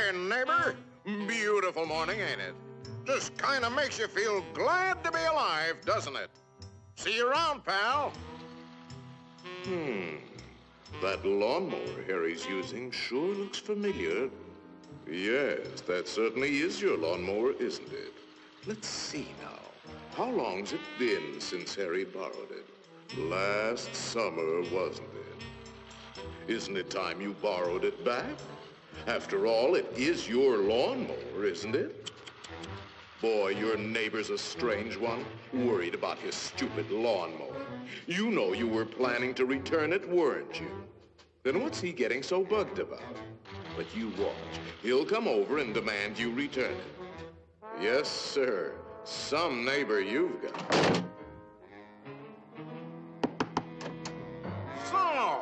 Hey, neighbor. Beautiful morning, ain't it? Just kind of makes you feel glad to be alive, doesn't it? See you around, pal. That lawnmower Harry's using sure looks familiar. Yes, that certainly is your lawnmower, isn't it? Let's see now. How long's it been since Harry borrowed it? Last summer, wasn't it? Isn't it time you borrowed it back? After all, it is your lawnmower, isn't it? Boy, your neighbor's a strange one, worried about his stupid lawnmower. You know you were planning to return it, weren't you? Then what's he getting so bugged about? But you watch. He'll come over and demand you return it. Yes, sir. Some neighbor you've got. So,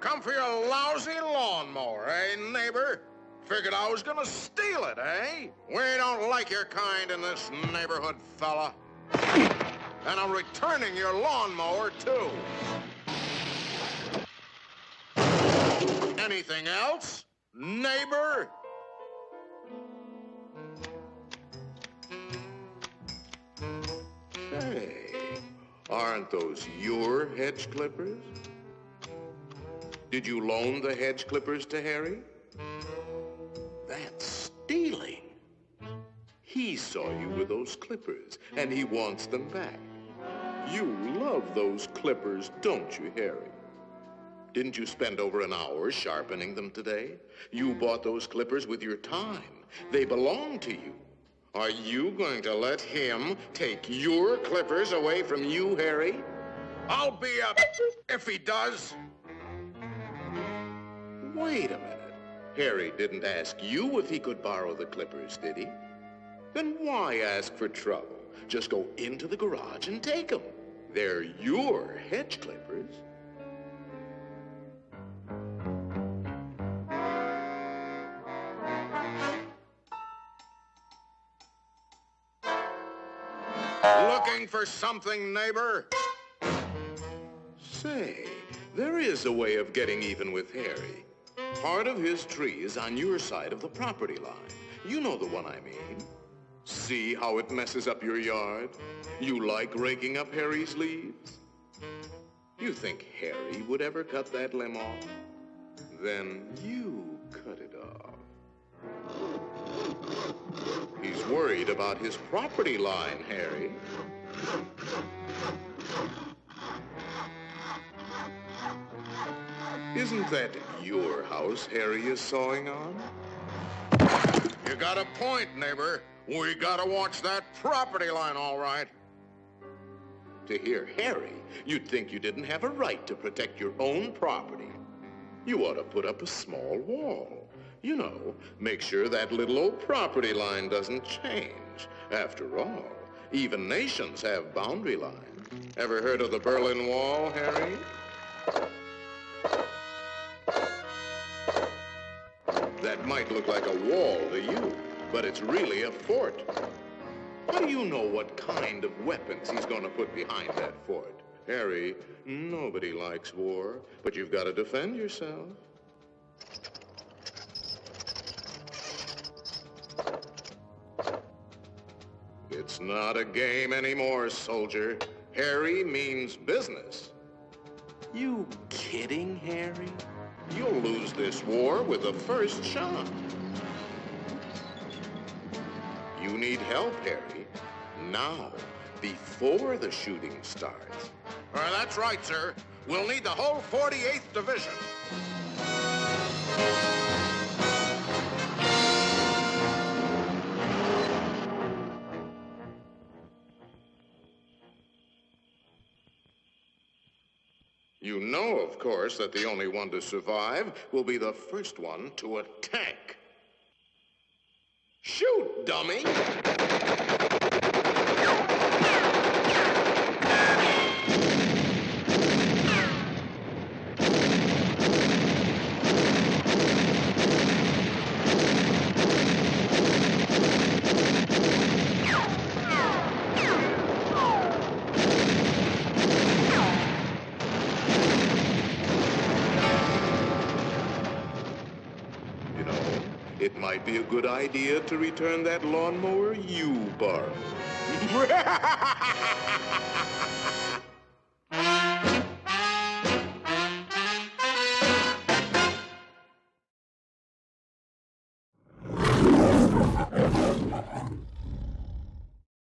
come for your lousy lawnmower, eh, neighbor? Figured I was gonna steal it, eh? We don't like your kind in this neighborhood, fella. And I'm returning your lawnmower, too. Anything else, neighbor? Hey, aren't those your hedge clippers? Did you loan the hedge clippers to Harry? That's stealing. He saw you with those clippers, and he wants them back. You love those clippers, don't you, Harry? Didn't you spend over an hour sharpening them today? You bought those clippers with your time. They belong to you. Are you going to let him take your clippers away from you, Harry? I'll be up if he does. Wait a minute. Harry didn't ask you if he could borrow the clippers, did he? Then why ask for trouble? Just go into the garage and take them. They're your hedge clippers. Looking for something, neighbor? Say, there is a way of getting even with Harry. Part of his tree is on your side of the property line. You know the one I mean. See how it messes up your yard? You like raking up Harry's leaves? You think Harry would ever cut that limb off? Then you cut it off. He's worried about his property line, Harry. Isn't that your house Harry is sawing on? You got a point, neighbor. We gotta watch that property line, all right. To hear Harry, you'd think you didn't have a right to protect your own property. You ought to put up a small wall. You know, make sure that little old property line doesn't change. After all, even nations have boundary lines. Ever heard of the Berlin Wall, Harry? That might look like a wall to you, but it's really a fort. How do you know what kind of weapons he's going to put behind that fort? Harry, nobody likes war, but you've got to defend yourself. It's not a game anymore, soldier. Harry means business. You kidding, Harry? You'll lose this war with the first shot. You need help, Harry. Now, before the shooting starts. That's right, sir. We'll need the whole 48th Division. You know, of course, that the only one to survive will be the first one to attack. Shoot, dummy! it might be a good idea to return that lawnmower you borrowed.